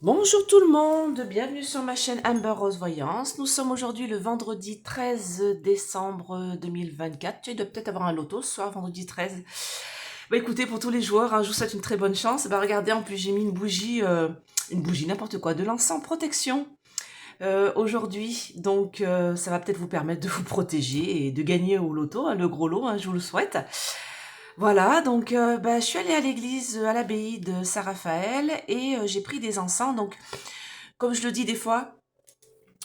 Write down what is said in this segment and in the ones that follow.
Bonjour tout le monde, bienvenue sur ma chaîne Amber Rose Voyance. Nous sommes aujourd'hui le vendredi 13 décembre 2024. Tu dois peut-être avoir un loto ce soir, vendredi 13. Bah écoutez, pour tous les joueurs, je vous souhaite une très bonne chance. Bah regardez, en plus j'ai mis une bougie n'importe quoi, de l'encens protection aujourd'hui. Donc ça va peut-être vous permettre de vous protéger et de gagner au loto, le gros lot, je vous le souhaite. Voilà, donc je suis allée à l'église, à l'abbaye de Saint-Raphaël et j'ai pris des encens. Donc, comme je le dis des fois,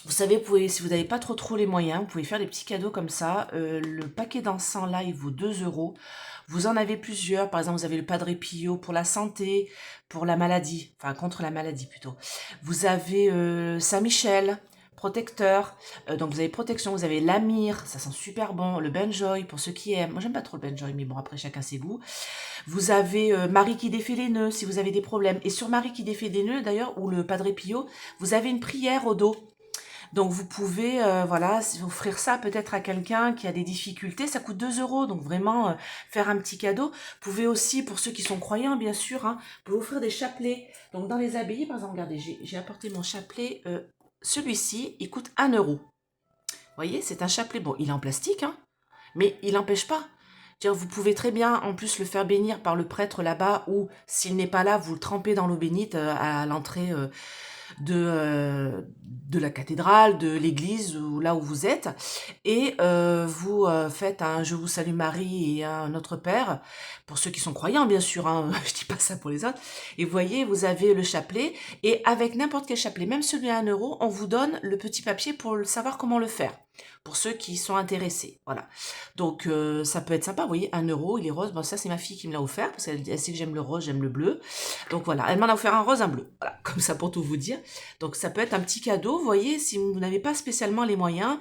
vous savez, si vous n'avez pas trop les moyens, vous pouvez faire des petits cadeaux comme ça. Le paquet d'encens là, il vaut 2 euros. Vous en avez plusieurs. Par exemple, vous avez le Padre Pio pour la santé, pour la maladie, enfin contre la maladie plutôt. Vous avez Saint-Michel, protecteur. Donc vous avez protection, vous avez l'Amir, ça sent super bon. Le Benjoy pour ceux qui aiment. Moi j'aime pas trop le Benjoy, mais bon après chacun ses goûts. Vous avez Marie qui défait les nœuds si vous avez des problèmes. Et sur Marie qui défait des nœuds d'ailleurs, ou le Padre Pio, vous avez une prière au dos. Donc vous pouvez voilà, offrir ça peut-être à quelqu'un qui a des difficultés, ça coûte 2 euros, donc vraiment faire un petit cadeau. Vous pouvez aussi, pour ceux qui sont croyants bien sûr, vous pouvez offrir des chapelets. Donc dans les abbayes, par exemple, regardez, j'ai apporté mon chapelet, celui-ci, il coûte 1 euro. Vous voyez, c'est un chapelet, bon, il est en plastique, mais il n'empêche pas. Vous pouvez très bien en plus le faire bénir par le prêtre là-bas, ou s'il n'est pas là, vous le trempez dans l'eau bénite à l'entrée de la cathédrale, de l'église, ou là où vous êtes, et vous faites un Je vous salue Marie et un Notre Père, pour ceux qui sont croyants bien sûr, je dis pas ça pour les autres, et vous voyez, vous avez le chapelet, et avec n'importe quel chapelet, même celui à 1 euro, on vous donne le petit papier pour savoir comment le faire, pour ceux qui sont intéressés, voilà. Donc ça peut être sympa, vous voyez, 1 euro, il est rose, bon ça c'est ma fille qui me l'a offert, parce qu'elle sait que j'aime le rose, j'aime le bleu, donc voilà, elle m'en a offert un rose, un bleu, voilà, comme ça pour tout vous dire. Donc ça peut être un petit cadeau, vous voyez, si vous n'avez pas spécialement les moyens.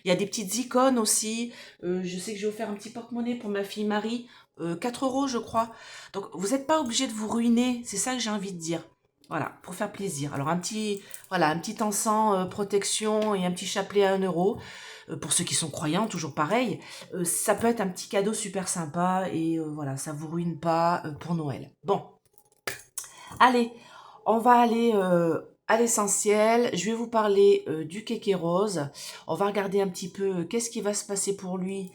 Il y a des petites icônes aussi, je sais que j'ai offert un petit porte-monnaie pour ma fille Marie, 4 euros je crois. Donc vous n'êtes pas obligé de vous ruiner, c'est ça que j'ai envie de dire. Voilà, pour faire plaisir. Alors voilà, un petit encens protection et un petit chapelet à 1 euro. Pour ceux qui sont croyants, toujours pareil. Ça peut être un petit cadeau super sympa et voilà, ça vous ruine pas pour Noël. Bon, allez, on va aller à l'essentiel. Je vais vous parler du kéké rose. On va regarder un petit peu qu'est-ce qui va se passer pour lui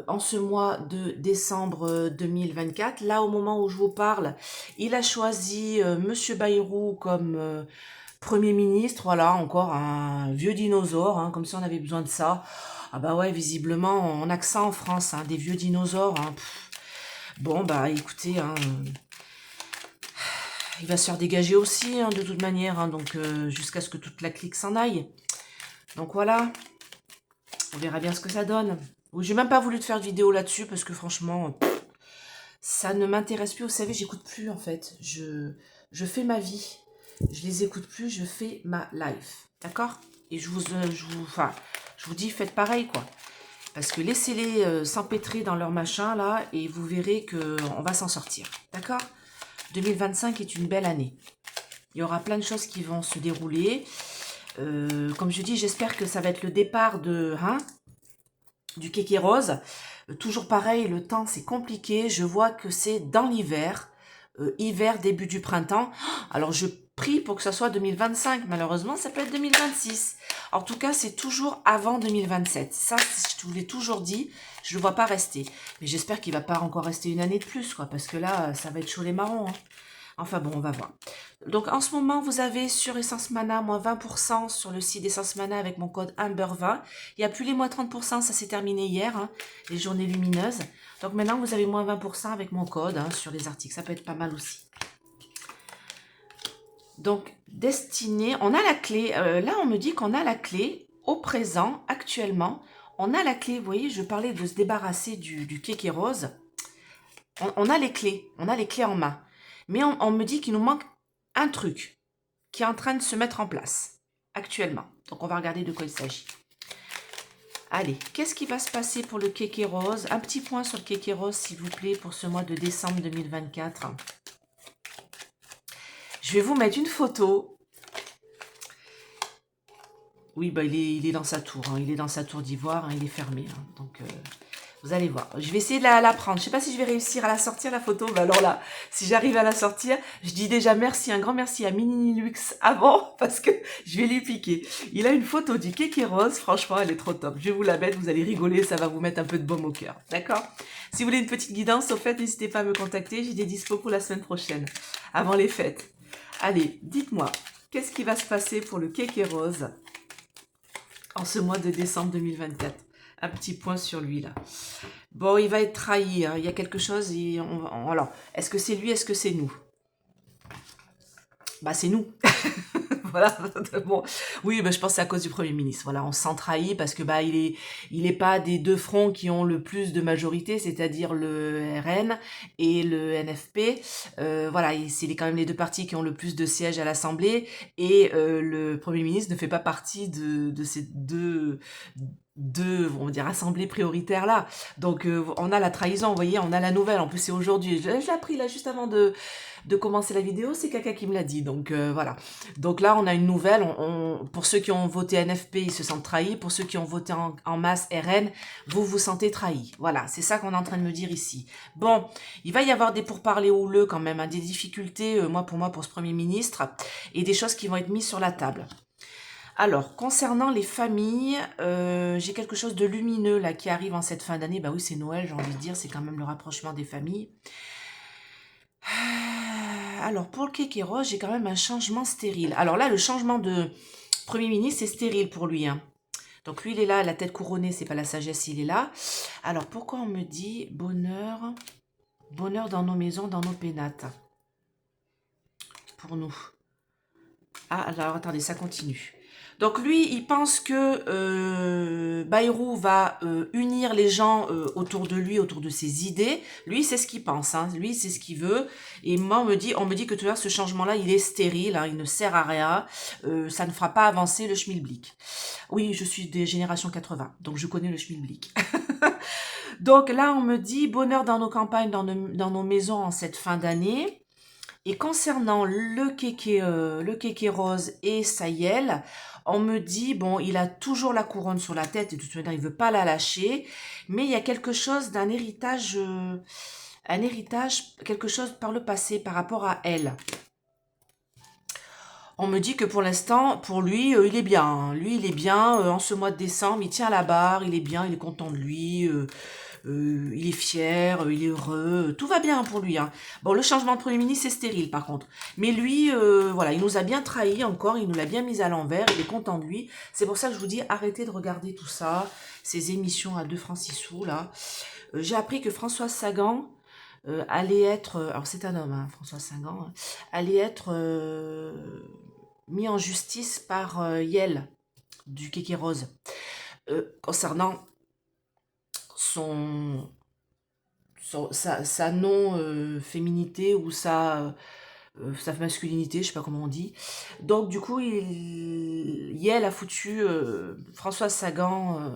en ce mois de décembre 2024. Là, au moment où je vous parle, il a choisi Monsieur Bayrou comme Premier ministre. Voilà, encore un vieux dinosaure, comme si on avait besoin de ça. Ah bah ouais, visiblement, on a que ça en France, des vieux dinosaures. Bon, bah écoutez, il va se faire dégager aussi, de toute manière, donc jusqu'à ce que toute la clique s'en aille. Donc voilà, on verra bien ce que ça donne. J'ai même pas voulu te faire de vidéo là-dessus, parce que franchement, ça ne m'intéresse plus. Vous savez, j'écoute plus, en fait. Je fais ma vie. Je les écoute plus, je fais ma life. D'accord? Et je vous dis, faites pareil, quoi. Parce que laissez-les s'empêtrer dans leur machin, là, et vous verrez qu'on va s'en sortir. D'accord? 2025 est une belle année. Il y aura plein de choses qui vont se dérouler. Comme je dis, j'espère que ça va être le départ du kéké rose. Toujours pareil, le temps c'est compliqué. Je vois que c'est dans l'hiver. Hiver, début du printemps. Alors je prie pour que ça soit 2025. Malheureusement, ça peut être 2026. En tout cas, c'est toujours avant 2027. Ça, je vous l'ai toujours dit. Je ne le vois pas rester. Mais j'espère qu'il ne va pas encore rester une année de plus, quoi. Parce que là, ça va être chaud les marrons. Enfin bon, on va voir. Donc en ce moment, vous avez sur Essence Mana moins 20% sur le site Essence Mana avec mon code Amber20. Il n'y a plus les moins 30%, ça s'est terminé hier, les journées lumineuses. Donc maintenant, vous avez moins 20% avec mon code sur les articles. Ça peut être pas mal aussi. Donc, destiné, on a la clé. Là, on me dit qu'on a la clé au présent, actuellement. On a la clé, vous voyez, je parlais de se débarrasser du kéké rose. On a les clés en main. Mais on me dit qu'il nous manque un truc qui est en train de se mettre en place actuellement. Donc, on va regarder de quoi il s'agit. Allez, qu'est-ce qui va se passer pour le kéké rose? Un petit point sur le kéké rose, s'il vous plaît, pour ce mois de décembre 2024. Je vais vous mettre une photo. Oui, bah, il est dans sa tour. Il est dans sa tour d'ivoire. Il est fermé. Donc, Vous allez voir. Je vais essayer de la prendre. Je ne sais pas si je vais réussir à la sortir, la photo. Mais alors là, si j'arrive à la sortir, je dis déjà merci, un grand merci à Mini Lux avant, parce que je vais lui piquer. Il a une photo du kéké rose. Franchement, elle est trop top. Je vais vous la mettre, vous allez rigoler, ça va vous mettre un peu de baume au cœur. D'accord? Si vous voulez une petite guidance, au fait, n'hésitez pas à me contacter. J'ai des dispos pour la semaine prochaine, avant les fêtes. Allez, dites-moi, qu'est-ce qui va se passer pour le kéké rose en ce mois de décembre 2024? Un petit point sur lui, là. Bon, il va être trahi, hein. Il y a quelque chose. Alors, est-ce que c'est lui, est-ce que c'est nous? Bah, c'est nous. Voilà. Bon. Oui, bah, je pense que c'est à cause du Premier ministre. Voilà, on se sent trahi parce que bah, il est pas des deux fronts qui ont le plus de majorité, c'est-à-dire le RN et le NFP. Voilà, c'est quand même les deux partis qui ont le plus de sièges à l'Assemblée et le Premier ministre ne fait pas partie de ces deux, on va dire, assemblées prioritaires là. Donc, on a la trahison, vous voyez, on a la nouvelle. En plus, c'est aujourd'hui. Je l'ai appris là juste avant de commencer la vidéo, c'est quelqu'un qui me l'a dit. Donc, voilà. Donc là, on a une nouvelle. Pour ceux qui ont voté NFP, ils se sentent trahis. Pour ceux qui ont voté en masse RN, vous vous sentez trahis. Voilà, c'est ça qu'on est en train de me dire ici. Bon, il va y avoir des pourparlers houleux quand même, hein, des difficultés, pour ce Premier ministre, et des choses qui vont être mises sur la table. Alors, concernant les familles, j'ai quelque chose de lumineux là qui arrive en cette fin d'année. Bah oui, c'est Noël, j'ai envie de dire, c'est quand même le rapprochement des familles. Alors, pour le kéké rose, j'ai quand même un changement stérile. Alors là, le changement de Premier ministre, c'est stérile pour lui, hein. Donc lui, il est là, la tête couronnée, c'est pas la sagesse, il est là. Alors, pourquoi on me dit bonheur dans nos maisons, dans nos pénates? Pour nous. Ah, alors attendez, ça continue. Donc lui, il pense que Bayrou va unir les gens autour de lui, autour de ses idées. Lui, c'est ce qu'il pense, hein. Lui, c'est ce qu'il veut. Et moi, on me dit que tout à l'heure, ce changement-là, il est stérile, hein, il ne sert à rien. Ça ne fera pas avancer le schmilblick. Oui, je suis des générations 80, donc je connais le schmilblick. Donc là, on me dit bonheur dans nos campagnes, dans nos maisons en cette fin d'année. Et concernant le kéké rose et Sayel, on me dit, bon, il a toujours la couronne sur la tête, et de toute manière, il veut pas la lâcher, mais il y a quelque chose d'un héritage, quelque chose par le passé, par rapport à elle. On me dit que pour l'instant, pour lui, il est bien, hein. Lui, il est bien, en ce mois de décembre, il tient la barre, il est bien, il est content de lui, il est fier, il est heureux, tout va bien pour lui, hein. Bon, le changement de Premier ministre, c'est stérile par contre. Mais lui, voilà, il nous a bien trahis encore, il nous l'a bien mis à l'envers, il est content de lui. C'est pour ça que je vous dis, arrêtez de regarder tout ça, ces émissions à 2 francs 6 sous, là. J'ai appris que Françoise Sagan allait être, alors c'est un homme, hein, François Sagan, hein, allait être mis en justice par Yel, du kéké rose, concernant sa non-féminité ou sa masculinité, je sais pas comment on dit. Donc du coup, Yel a foutu Françoise Sagan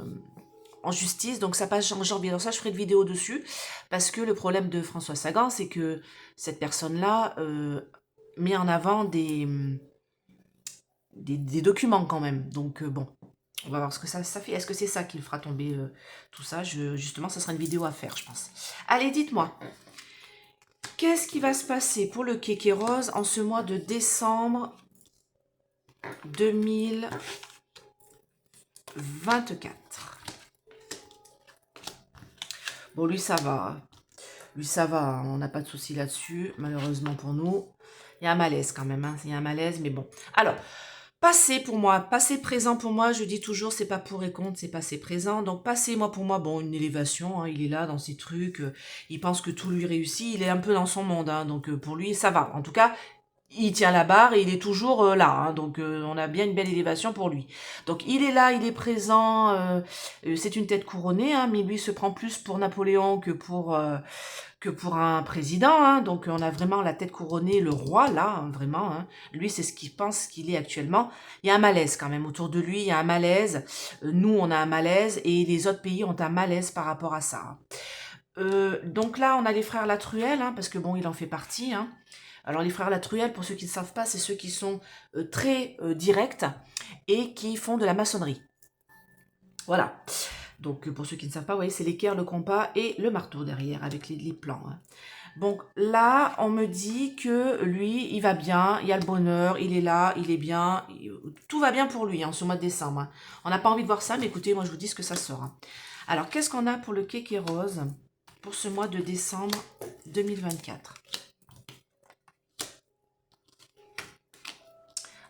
en justice, donc ça passe en janvier. Donc ça, je ferai une vidéo dessus, parce que le problème de Françoise Sagan, c'est que cette personne-là met en avant des documents quand même. Donc bon, on va voir ce que ça fait. Est-ce que c'est ça qui le fera tomber tout ça? Justement, ça sera une vidéo à faire, je pense. Allez, dites-moi. Qu'est-ce qui va se passer pour le kéké rose en ce mois de décembre 2024? Bon, lui, ça va. Lui, ça va. On n'a pas de souci là-dessus, malheureusement pour nous. Il y a un malaise quand même, hein. Il y a un malaise, mais bon. Alors, passé pour moi, passé présent pour moi, je dis toujours, c'est pas pour et contre, c'est passé présent. Donc passé, moi pour moi, bon, une élévation, hein, il est là dans ses trucs, il pense que tout lui réussit, il est un peu dans son monde, hein, donc pour lui, ça va. En tout cas, il tient la barre et il est toujours là, hein, donc on a bien une belle élévation pour lui. Donc il est là, il est présent, c'est une tête couronnée, hein, mais lui se prend plus pour Napoléon que pour un président, hein. Donc on a vraiment la tête couronnée, le roi là, hein, vraiment, hein. Lui c'est ce qu'il pense qu'il est actuellement. Il y a un malaise quand même autour de lui, il y a un malaise, nous on a un malaise et les autres pays ont un malaise par rapport à ça, hein. Donc là on a les frères Latruelle, hein, parce que bon il en fait partie, hein. Alors les frères Latruelle, pour ceux qui ne savent pas, c'est ceux qui sont très directs et qui font de la maçonnerie. Voilà. Donc, pour ceux qui ne savent pas, vous voyez, c'est l'équerre, le compas et le marteau derrière avec les plans. Hein. Donc là, on me dit que lui, il va bien, il y a le bonheur, il est là, il est bien, tout va bien pour lui en ce mois de décembre. Hein. On n'a pas envie de voir ça, mais écoutez, moi je vous dis ce que ça sera. Alors, qu'est-ce qu'on a pour le kéké rose pour ce mois de décembre 2024?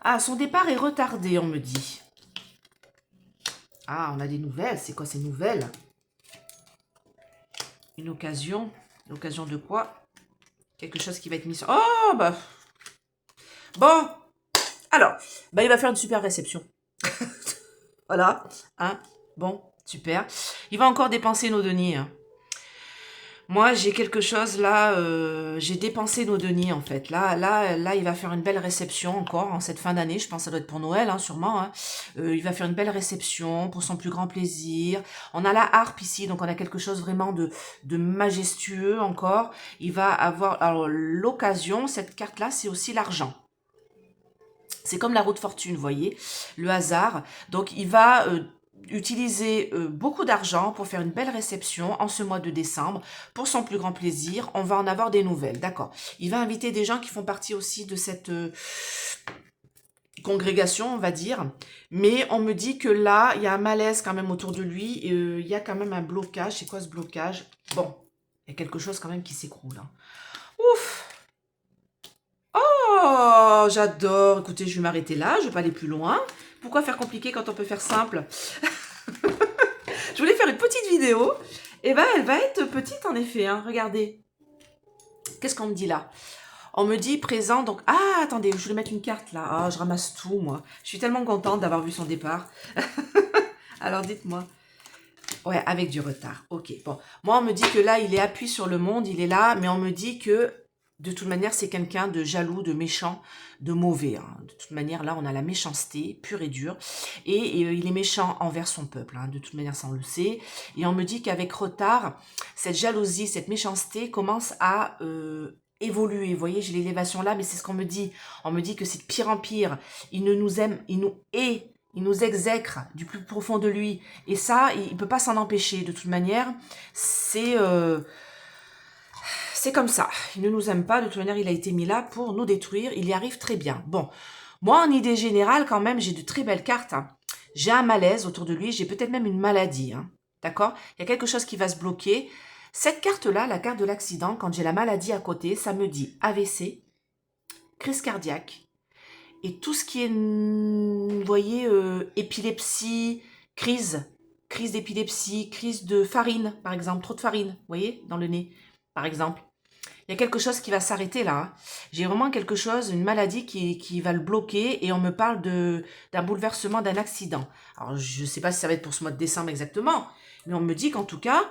Ah, son départ est retardé, on me dit. Ah, on a des nouvelles. C'est quoi ces nouvelles? Une occasion. L'occasion de quoi? Quelque chose qui va être mis sur... Oh, bah... Bon. Alors, bah, il va faire une super réception. Voilà. Hein? Bon, super. Il va encore dépenser nos deniers. Hein. Moi, j'ai quelque chose là, j'ai dépensé nos deniers en fait. Là, il va faire une belle réception encore en cette fin d'année. Je pense que ça doit être pour Noël, hein, sûrement. Hein. Il va faire une belle réception pour son plus grand plaisir. On a la harpe ici, donc on a quelque chose vraiment de majestueux encore. Il va avoir, alors l'occasion, cette carte-là, c'est aussi l'argent. C'est comme la roue de fortune, vous voyez, le hasard. Donc, il va utiliser beaucoup d'argent pour faire une belle réception en ce mois de décembre pour son plus grand plaisir. On va en avoir des nouvelles, d'accord. Il va inviter des gens qui font partie aussi de cette congrégation, on va dire. Mais on me dit que là, il y a un malaise quand même autour de lui. Il y a quand même un blocage. C'est quoi ce blocage? Bon, il y a quelque chose quand même qui s'écroule. Hein. Ouf! Oh, j'adore. Écoutez, je vais m'arrêter là. Je vais pas aller plus loin. Pourquoi faire compliqué quand on peut faire simple? Je voulais faire une petite vidéo. Et ben, elle va être petite en effet. Hein. Regardez. Qu'est-ce qu'on me dit là? On me dit présent. Donc, ah, attendez, je voulais mettre une carte là. Ah, je ramasse tout, moi. Je suis tellement contente d'avoir vu son départ. Alors, dites-moi. Ouais, avec du retard. Ok, bon. Moi, on me dit que là, il est appuyé sur le monde. Il est là. Mais on me dit que de toute manière, c'est quelqu'un de jaloux, de méchant, de mauvais. Hein. De toute manière, là, on a la méchanceté pure et dure. Et il est méchant envers son peuple. Hein. De toute manière, ça, on le sait. Et on me dit qu'avec retard, cette jalousie, cette méchanceté commence à évoluer. Vous voyez, j'ai l'élévation là, mais c'est ce qu'on me dit. On me dit que c'est de pire en pire. Il ne nous aime, il nous hait. Il nous exècre du plus profond de lui. Et ça, il ne peut pas s'en empêcher. De toute manière, c'est comme ça. Il ne nous aime pas. De toute manière, il a été mis là pour nous détruire. Il y arrive très bien. Bon, moi, en idée générale, quand même, j'ai de très belles cartes. Hein. J'ai un malaise autour de lui. J'ai peut-être même une maladie. Hein. D'accord? Il y a quelque chose qui va se bloquer. Cette carte-là, la carte de l'accident, quand j'ai la maladie à côté, ça me dit AVC, crise cardiaque, et tout ce qui est, vous voyez, épilepsie, crise d'épilepsie, crise de farine, par exemple, trop de farine, vous voyez, dans le nez, par exemple. Il y a quelque chose qui va s'arrêter là. Hein. J'ai vraiment quelque chose, une maladie qui va le bloquer et on me parle d'un bouleversement, d'un accident. Alors, je ne sais pas si ça va être pour ce mois de décembre exactement, mais on me dit qu'en tout cas,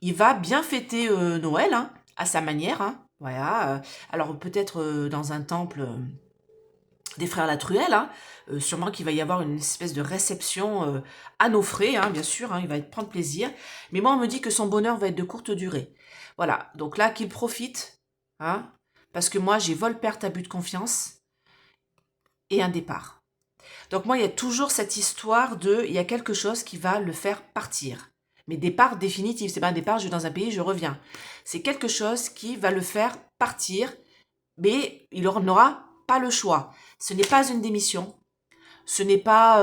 il va bien fêter Noël, hein, à sa manière. Hein. Voilà. Alors, peut-être dans un temple... des frères Latruelle, hein, sûrement qu'il va y avoir une espèce de réception à nos frais, hein, bien sûr, hein, il va prendre plaisir. Mais moi, on me dit que son bonheur va être de courte durée. Voilà, donc là, qu'il profite, hein, parce que moi, j'ai vol-perte, abus de confiance et un départ. Donc moi, il y a toujours cette histoire il y a quelque chose qui va le faire partir. Mais départ définitif, c'est pas un départ, je vais dans un pays, je reviens. C'est quelque chose qui va le faire partir, mais il n'aura pas le choix. Ce n'est pas une démission, ce n'est pas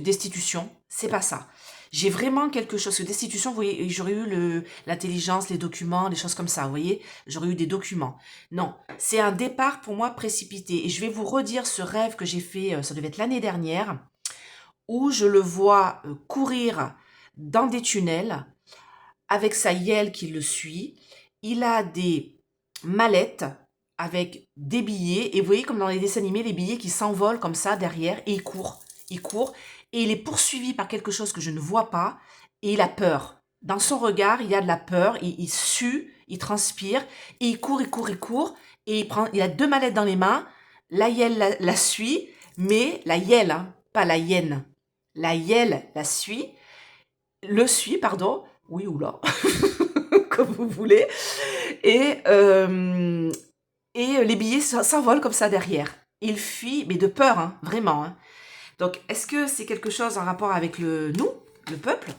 destitution, c'est pas ça. J'ai vraiment quelque chose, que destitution, vous voyez, j'aurais eu l'intelligence, les documents, les choses comme ça, vous voyez, j'aurais eu des documents. Non, c'est un départ pour moi précipité. Et je vais vous redire ce rêve que j'ai fait, ça devait être l'année dernière, où je le vois courir dans des tunnels, avec sa yelle qui le suit. Il a des mallettes avec des billets, et vous voyez comme dans les dessins animés, les billets qui s'envolent comme ça derrière, et il court, et il est poursuivi par quelque chose que je ne vois pas, et il a peur. Dans son regard, il y a de la peur, il sue, il transpire, et il court, et il a 2 mallettes dans les mains, la yelle la suit, mais la yelle, hein, pas la hyène, la yelle le suit, pardon, oui ou là, comme vous voulez, et les billets s'envolent comme ça derrière. Il fuit, mais de peur, hein, vraiment. Hein. Donc, est-ce que c'est quelque chose en rapport avec nous, le peuple.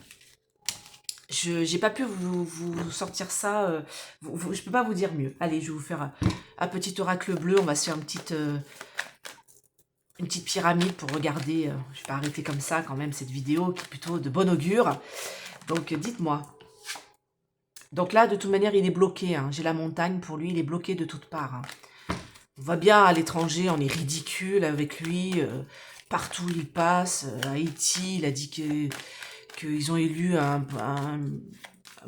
Je n'ai pas pu vous sortir ça. Je ne peux pas vous dire mieux. Allez, je vais vous faire un petit oracle bleu. On va se faire une petite pyramide pour regarder. Je ne vais pas arrêter comme ça quand même cette vidéo qui est plutôt de bon augure. Donc, dites-moi. Donc là, de toute manière, il est bloqué. Hein. J'ai la montagne. Pour lui, il est bloqué de toutes parts. Hein. On va bien à l'étranger. On est ridicule avec lui. Partout où il passe. À Haïti, il a dit qu'ils ont élu un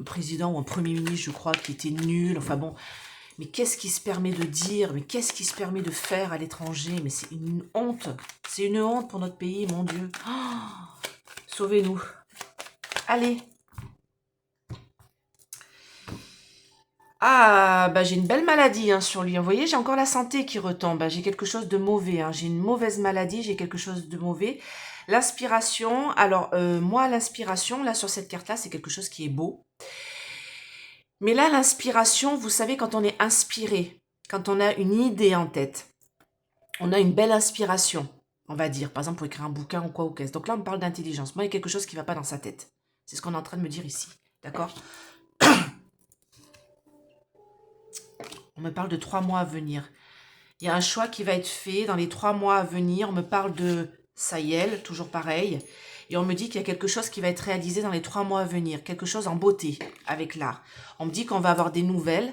président ou un premier ministre, je crois, qui était nul. Enfin bon, mais qu'est-ce qui se permet de dire? Mais qu'est-ce qui se permet de faire à l'étranger? Mais c'est une honte. C'est une honte pour notre pays, mon Dieu. Oh, sauvez-nous. Allez. Ah, bah j'ai une belle maladie hein, sur lui. Vous voyez, j'ai encore la santé qui retombe. J'ai quelque chose de mauvais. Hein. J'ai une mauvaise maladie, j'ai quelque chose de mauvais. L'inspiration, alors moi l'inspiration, là sur cette carte-là, c'est quelque chose qui est beau. Mais là, l'inspiration, vous savez, quand on est inspiré, quand on a une idée en tête, on a une belle inspiration, on va dire, par exemple pour écrire un bouquin ou quoi ou qu'est-ce. Donc là, on me parle d'intelligence. Moi, il y a quelque chose qui ne va pas dans sa tête. C'est ce qu'on est en train de me dire ici, d'accord? On me parle de 3 mois à venir. Il y a un choix qui va être fait dans les 3 mois à venir. On me parle de Sayel, toujours pareil. Et on me dit qu'il y a quelque chose qui va être réalisé dans les 3 mois à venir. Quelque chose en beauté avec l'art. On me dit qu'on va avoir des nouvelles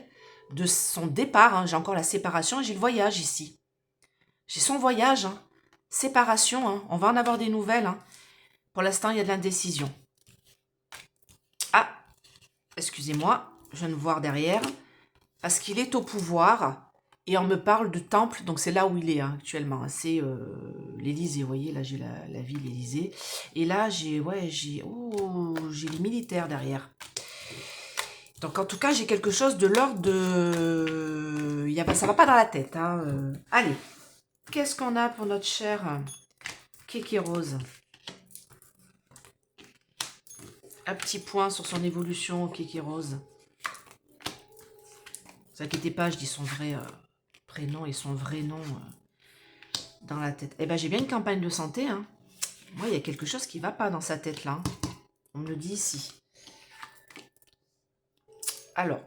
de son départ. Hein. J'ai encore la séparation et j'ai le voyage ici. J'ai son voyage. Hein. Séparation. Hein. On va en avoir des nouvelles. Hein. Pour l'instant, il y a de l'indécision. Ah, excusez-moi. Je viens de voir derrière. Parce qu'il est au pouvoir et on me parle de temple, donc c'est là où il est hein, actuellement, c'est l'Élysée, vous voyez, là j'ai la ville Élysée, et là j'ai les militaires derrière. Donc en tout cas j'ai quelque chose de l'ordre de... ça va pas dans la tête. Hein, Allez, qu'est-ce qu'on a pour notre cher Kéké Rose? Un petit point sur son évolution, Kéké Rose. Ne vous inquiétez pas, je dis son vrai prénom et son vrai nom dans la tête. Eh bien, j'ai bien une campagne de santé. Hein. Moi, il y a quelque chose qui ne va pas dans sa tête, là. On me le dit ici. Alors,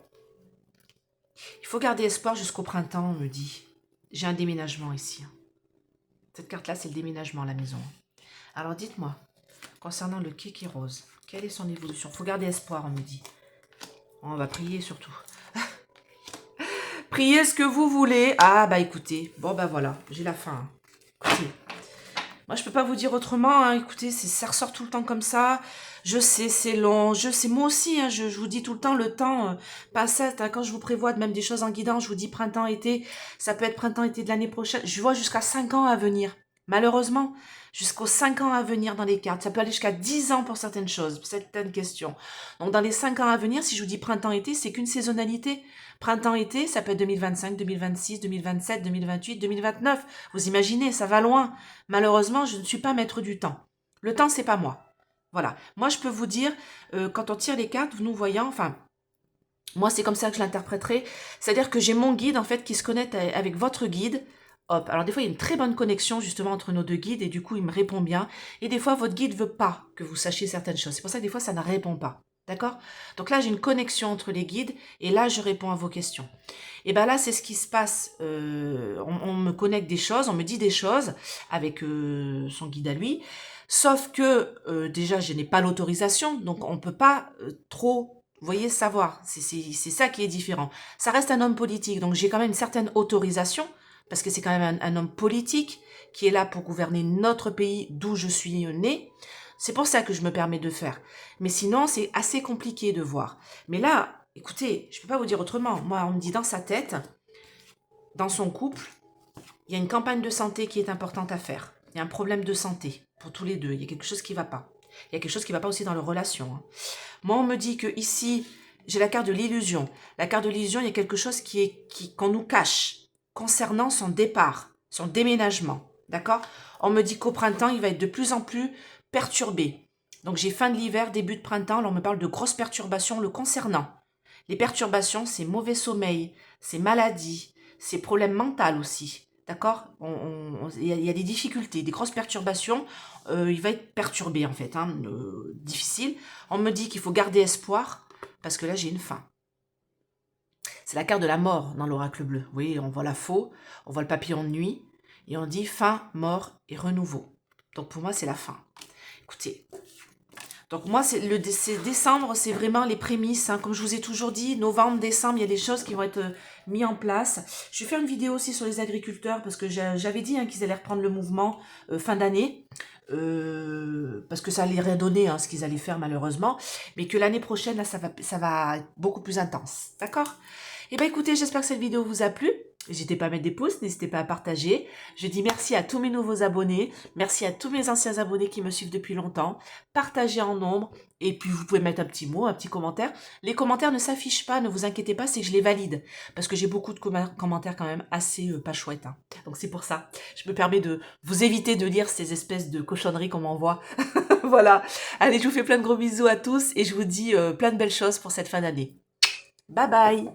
il faut garder espoir jusqu'au printemps, on me dit. J'ai un déménagement ici. Cette carte-là, c'est le déménagement, la maison. Alors, dites-moi, concernant le Kéké Rose, quelle est son évolution? Il faut garder espoir, on me dit. On va prier surtout. Priez ce que vous voulez. Ah, bah écoutez. Bon, bah voilà. J'ai la fin. Hein. Écoutez. Moi, je peux pas vous dire autrement. Hein. Écoutez, ça ressort tout le temps comme ça. Je sais, c'est long. Je sais, moi aussi. Hein, je vous dis tout le temps, le temps passe. Hein, quand je vous prévois même des choses en guidant, je vous dis printemps-été. Ça peut être printemps-été de l'année prochaine. Je vois jusqu'à 5 ans à venir. Malheureusement, jusqu'aux 5 ans à venir dans les cartes. Ça peut aller jusqu'à 10 ans pour certaines choses, pour certaines questions. Donc, dans les 5 ans à venir, si je vous dis printemps-été, c'est qu'une saisonnalité. Printemps-été, ça peut être 2025, 2026, 2027, 2028, 2029. Vous imaginez, ça va loin. Malheureusement, je ne suis pas maître du temps. Le temps, c'est pas moi. Voilà. Moi, je peux vous dire, quand on tire les cartes, nous voyant, enfin, moi, c'est comme ça que je l'interpréterai. C'est-à-dire que j'ai mon guide, en fait, qui se connecte avec votre guide. Hop. Alors, des fois, il y a une très bonne connexion, justement, entre nos deux guides, et du coup, il me répond bien. Et des fois, votre guide ne veut pas que vous sachiez certaines choses. C'est pour ça que des fois, ça ne répond pas. D'accord? Donc là, j'ai une connexion entre les guides, et là, je réponds à vos questions. Et bien là, c'est ce qui se passe. On me connecte des choses, on me dit des choses avec son guide à lui. Sauf que, déjà, je n'ai pas l'autorisation, donc on ne peut pas trop... Vous voyez, savoir, c'est ça qui est différent. Ça reste un homme politique, donc j'ai quand même une certaine autorisation, parce que c'est quand même un homme politique qui est là pour gouverner notre pays d'où je suis né. C'est pour ça que je me permets de faire. Mais sinon, c'est assez compliqué de voir. Mais là, écoutez, je ne peux pas vous dire autrement. Moi, on me dit dans sa tête, dans son couple, il y a une campagne de santé qui est importante à faire. Il y a un problème de santé pour tous les deux. Il y a quelque chose qui ne va pas. Il y a quelque chose qui ne va pas aussi dans leur relation. Hein. Moi, on me dit que ici, j'ai la carte de l'illusion. La carte de l'illusion, il y a quelque chose qu'on nous cache concernant son départ, son déménagement. D'accord? On me dit qu'au printemps, il va être de plus en plus perturbé. Donc, j'ai fin de l'hiver, début de printemps. Là, on me parle de grosses perturbations le concernant. Les perturbations, c'est mauvais sommeil, c'est maladie, c'est problème mental aussi. d'accord? Il y a des difficultés, des grosses perturbations. Il va être perturbé, en fait, hein, difficile. On me dit qu'il faut garder espoir, parce que là, j'ai une fin. C'est la carte de la mort dans l'oracle bleu. Vous voyez, on voit la faux, on voit le papillon de nuit, et on dit fin, mort et renouveau. Donc pour moi, c'est la fin. Écoutez, donc moi, c'est décembre, c'est vraiment les prémices. Hein. Comme je vous ai toujours dit, novembre, décembre, il y a des choses qui vont être mises en place. Je vais faire une vidéo aussi sur les agriculteurs, parce que j'avais dit hein, qu'ils allaient reprendre le mouvement fin d'année. Parce que ça allait rien donner hein, ce qu'ils allaient faire malheureusement, mais que l'année prochaine, là, ça va être beaucoup plus intense. D'accord? Eh bien écoutez, j'espère que cette vidéo vous a plu. N'hésitez pas à mettre des pouces, n'hésitez pas à partager. Je dis merci à tous mes nouveaux abonnés, merci à tous mes anciens abonnés qui me suivent depuis longtemps. Partagez en nombre, et puis vous pouvez mettre un petit mot, un petit commentaire. Les commentaires ne s'affichent pas, ne vous inquiétez pas, c'est que je les valide. Parce que j'ai beaucoup de commentaires quand même assez pas chouettes. Hein. Donc c'est pour ça. Je me permets de vous éviter de lire ces espèces de cochonneries qu'on m'envoie. Voilà. Allez, je vous fais plein de gros bisous à tous, et je vous dis plein de belles choses pour cette fin d'année. Bye bye!